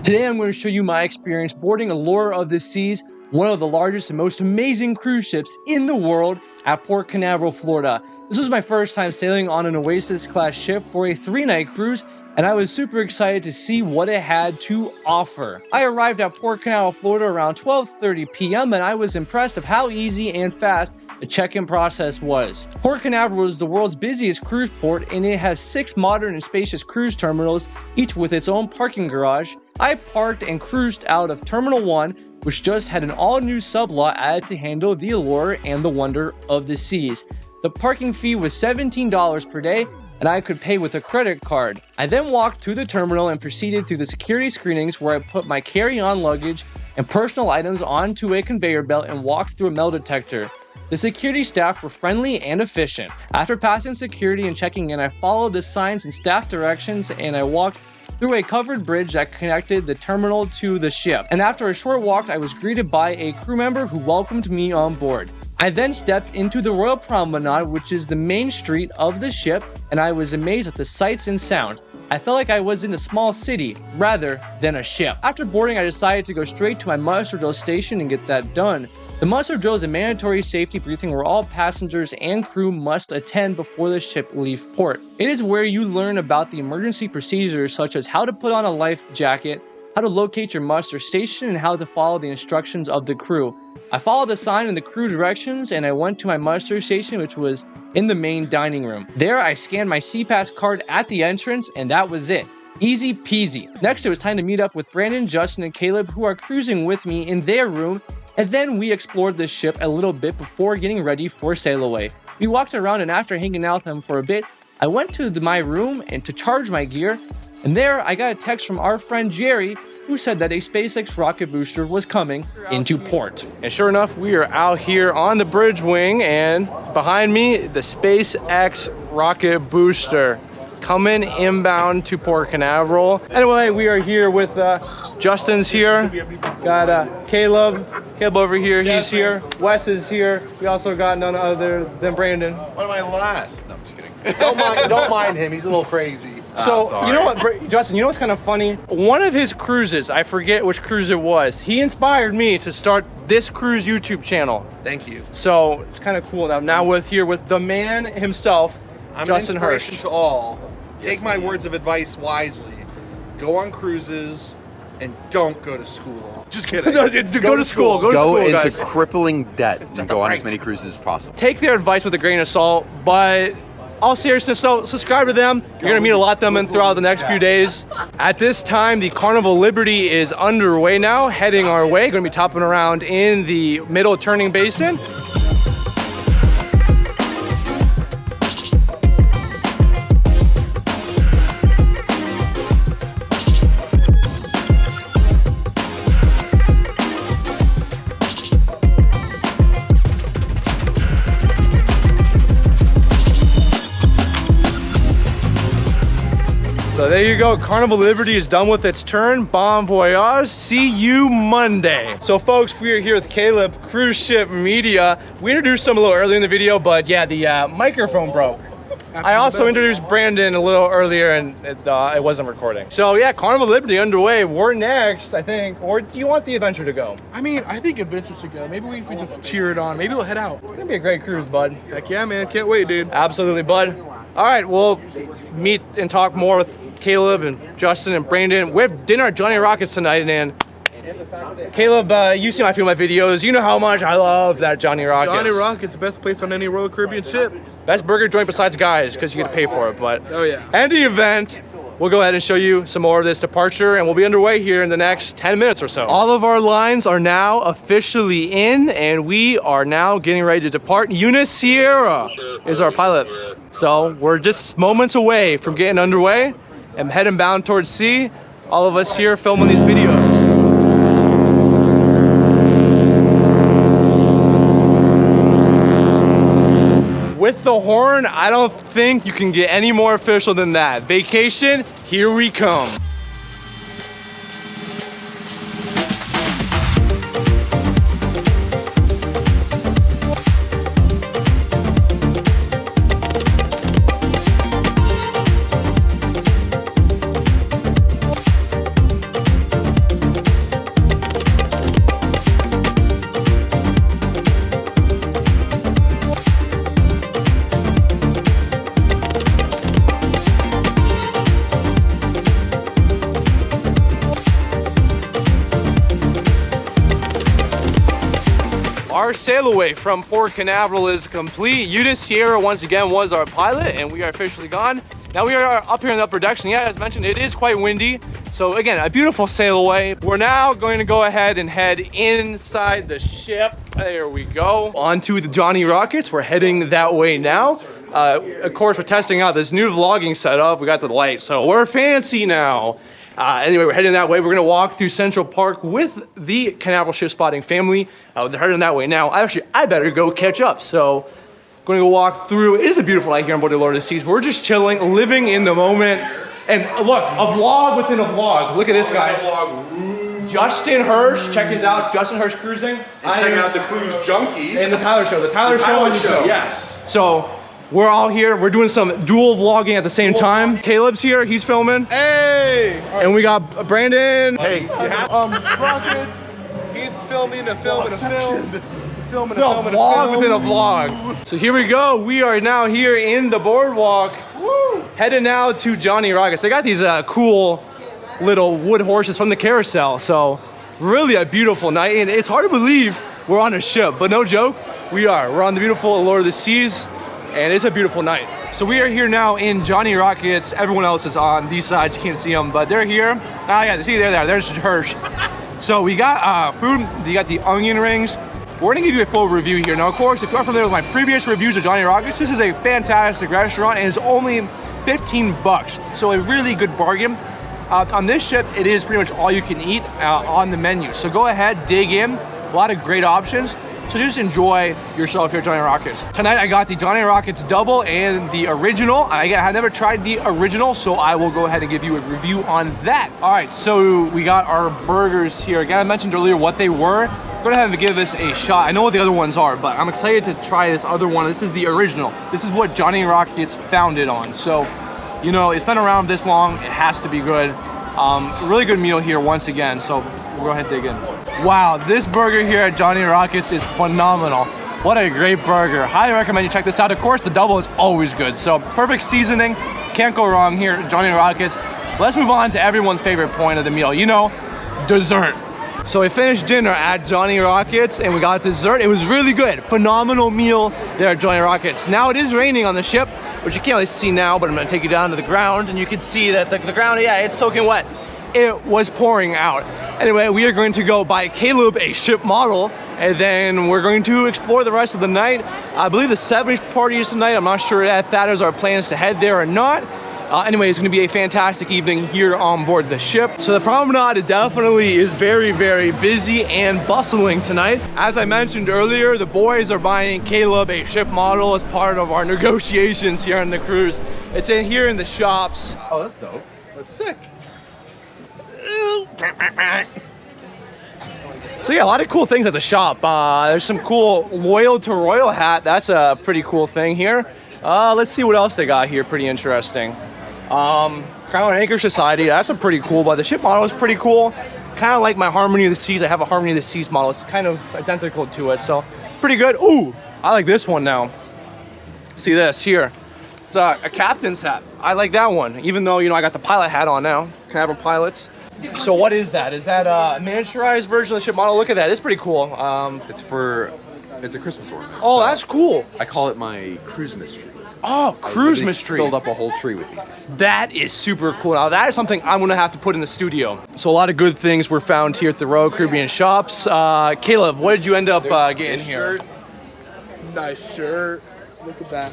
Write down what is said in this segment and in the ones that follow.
Today I'm going to show you my experience boarding Allure of the Seas, one of the largest and most amazing cruise ships in the world at Port Canaveral, Florida. This was my first time sailing on an Oasis class ship for a 3-night cruise, and I was super excited to see what it had to offer. I arrived at Port Canaveral, Florida around 12:30 p.m. and I was impressed of how easy and fast the check-in process was. Port Canaveral is the world's busiest cruise port, and it has 6 modern and spacious cruise terminals, each with its own parking garage. I parked and cruised out of Terminal 1, which just had an all-new sublot added to handle the Allure and the Wonder of the Seas. The parking fee was $17 per day, and I could pay with a credit card. I then walked to the terminal and proceeded through the security screenings, where I put my carry-on luggage and personal items onto a conveyor belt and walked through a metal detector. The security staff were friendly and efficient. After passing security and checking in, I followed the signs and staff directions, and I walked through a covered bridge that connected the terminal to the ship. And after a short walk, I was greeted by a crew member who welcomed me on board. I then stepped into the Royal Promenade, which is the main street of the ship, and I was amazed at the sights and sound. I felt like I was in a small city rather than a ship. After boarding, I decided to go straight to my muster drill station and get that done. The muster drill is a mandatory safety briefing where all passengers and crew must attend before the ship leaves port. It is where you learn about the emergency procedures, such as how to put on a life jacket, how to locate your muster station, and how to follow the instructions of the crew. I followed the sign and the crew directions, and I went to my muster station, which was in the main dining room. There, I scanned my SeaPass card at the entrance, and that was it. Easy peasy. Next, it was time to meet up with Brandon, Justin, and Caleb, who are cruising with me in their room, and then we explored the ship a little bit before getting ready for sailaway. We walked around, and after hanging out with them for a bit, I went to my room and to charge my gear, and there I got a text from our friend Jerry, who said that a SpaceX rocket booster was coming into port. And sure enough, we are out here on the bridge wing, and behind me, the SpaceX rocket booster coming inbound to Port Canaveral. Anyway, we are here with Justin's here. Got Caleb over here, he's here. Wes is here. We also got none other than Brandon. One of my last. No, I'm just kidding. Don't mind him, he's a little crazy. So, you know what, Justin, you know what's kind of funny? One of his cruises, I forget which cruise it was, he inspired me to start this cruise YouTube channel. Thank you. So, it's kind of cool. Now with the man himself, I'm Justin an inspiration Hirsch. to all. Take my words of advice wisely. Go on cruises and don't go to school. Just kidding. No, go to school. Go into guys. crippling debt and go on as many cruises as possible. Take their advice with a grain of salt, but all seriousness, so subscribe to them. You're gonna meet a lot of them throughout the next few days. At this time, the Carnival Liberty is underway now, heading our way. Gonna be topping around in the middle turning basin. So there you go, Carnival Liberty is done with its turn. Bon voyage, see you Monday. So folks, we are here with Caleb, Cruise Ship Media. We introduced him a little earlier in the video, but yeah, the microphone broke. I also introduced Brandon a little earlier and it wasn't recording. So yeah, Carnival Liberty underway. We're next, I think. Or do you want the Adventure to go? I mean, I think Adventure should go. Maybe we just cheer it on. Maybe we'll head out. It's gonna be a great cruise, bud. Heck yeah, man. Can't wait, dude. Absolutely, bud. All right, we'll meet and talk more with Caleb and Justin and Brandon. We have dinner at Johnny Rockets tonight, and Caleb, you've seen my videos. You know how much I love that Johnny Rockets. Johnny Rockets, the best place on any Royal Caribbean ship. Best burger joint besides Guys, because you get to pay for it. But Oh, yeah. And the event, we'll go ahead and show you some more of this departure, and we'll be underway here in the next 10 minutes or so. All of our lines are now officially in, and we are now getting ready to depart. Eunice Sierra is our pilot. So we're just moments away from getting underway and heading bound towards sea. All of us here filming these videos. With the horn, I don't think you can get any more official than that. Vacation, here we come. our sailaway from Port Canaveral is complete. Yuta Sierra once again was our pilot, and we are officially gone. Now we are up here in the upper decks, and yeah, as mentioned, it is quite windy. So again, a beautiful sailaway. We're now going to go ahead and head inside the ship. There we go. Onto the Johnny Rockets. We're heading that way now. Of course, we're testing out this new vlogging setup. We got the light, so we're fancy now. Anyway, we're heading that way. We're gonna walk through Central Park with the Canaveral ship spotting family. They're heading that way now. I better go catch up. So, going to go walk through. It is a beautiful night here on board the Allure of the Seas. We're just chilling, living in the moment. And look, a vlog within a vlog. Look at this, guys. Justin Hirsch, check his out. Justin Hirsch Cruising. And check out the Cruise Junkie. And the Tyler Show. The Tyler Show. Yes. So, we're all here. We're doing some dual vlogging at the same time. Caleb's here. He's filming. Hey! And we got Brandon. Hey. Rockets. He's filming a film and a film. It's a vlog within a vlog. So here we go. We are now here in the boardwalk. Woo! Headed now to Johnny Rockets. They got these cool little wood horses from the carousel. So really a beautiful night. And it's hard to believe we're on a ship, but no joke, we are. We're on the beautiful Allure of the Seas. And it's a beautiful night. So we are here now in Johnny Rockets. Everyone else is on these sides. You can't see them, but they're here. Ah, yeah, see, they're there. There's Hirsch. So we got food. You got the onion rings. We're gonna give you a full review here. Now, of course, if you're familiar with my previous reviews of Johnny Rockets, this is a fantastic restaurant and it's only 15 bucks. So a really good bargain. On this ship, it is pretty much all you can eat on the menu. So go ahead, dig in. A lot of great options. So just enjoy yourself here at Johnny Rockets. Tonight I got the Johnny Rockets double and the original. Again, I never tried the original, so I will go ahead and give you a review on that. All right, so we got our burgers here. Again, I mentioned earlier what they were. Go ahead and give this a shot. I know what the other ones are, but I'm excited to try this other one. This is the original. This is what Johnny Rockets founded on. So, you know, it's been around this long, it has to be good. Really good meal here once again, so we'll go ahead and dig in. Wow, this burger here at Johnny Rockets is phenomenal. What a great burger. Highly recommend you check this out. Of course, the double is always good. So perfect seasoning, can't go wrong here at Johnny Rockets. Let's move on to everyone's favorite point of the meal, you know, dessert. So we finished dinner at Johnny Rockets and we got dessert. It was really good. Phenomenal meal there at Johnny Rockets. Now it is raining on the ship, which you can't really see now, but I'm gonna take you down to the ground and you can see that the ground, yeah, it's soaking wet. It was pouring out. Anyway, we are going to go buy Caleb a ship model and then we're going to explore the rest of the night. I believe the 70th party is tonight. I'm not sure if that is our plans to head there or not. Anyway, it's going to be a fantastic evening here on board the ship. So the promenade definitely is very, very busy and bustling tonight. As I mentioned earlier, the boys are buying Caleb a ship model as part of our negotiations here on the cruise. It's in here in the shops. Oh, that's dope. That's sick. So yeah, a lot of cool things at the shop. There's some cool Loyal to Royal hat. That's a pretty cool thing here. Let's see what else they got here. Pretty interesting. Crown and Anchor Society. That's a pretty cool, but the ship model is pretty cool. Kind of like my Harmony of the Seas. I have a Harmony of the Seas model. It's kind of identical to it, so pretty good. Ooh, I like this one now. See this here. It's a captain's hat. I like that one, even though, you know, I got the pilot hat on now. Canaveral pilots. So what is that? Is that a miniaturized version of the ship model? Look at that. It's pretty cool. It's a Christmas ornament. Oh, So that's cool. I call it my cruise tree. Oh, cruise mystery. Filled up a whole tree with these. That is super cool. Now that is something I'm gonna have to put in the studio. So a lot of good things were found here at the Royal Caribbean shops. Caleb, what did you end up getting here? Nice shirt. Look at that.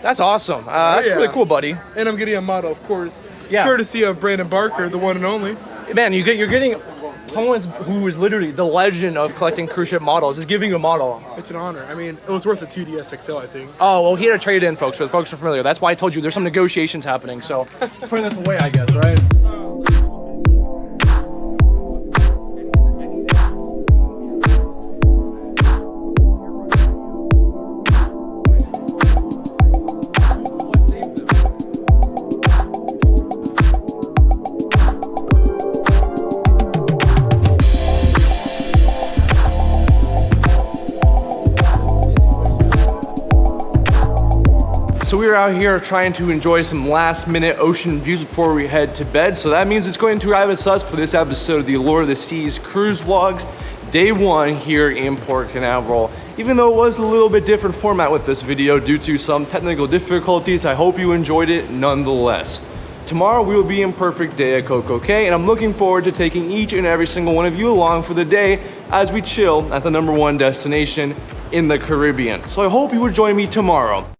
That's awesome. That's really cool, buddy. And I'm getting a model, of course. Yeah. Courtesy of Brandon Barker, the one and only. Man, you're getting someone who is literally the legend of collecting cruise ship models is giving you a model. It's an honor. I mean, it was worth a 2DS XL, I think. Oh, well, he had to trade in, folks, for the folks who are familiar. That's why I told you there's some negotiations happening. So let's put this away, I guess, right? So we are out here trying to enjoy some last minute ocean views before we head to bed. So that means it's going to wrap us up for this episode of the Allure of the Seas cruise vlogs, day 1 here in Port Canaveral. Even though it was a little bit different format with this video due to some technical difficulties, I hope you enjoyed it nonetheless. Tomorrow we will be in perfect day at Coco Cay, and I'm looking forward to taking each and every single one of you along for the day as we chill at the #1 destination in the Caribbean. So I hope you will join me tomorrow.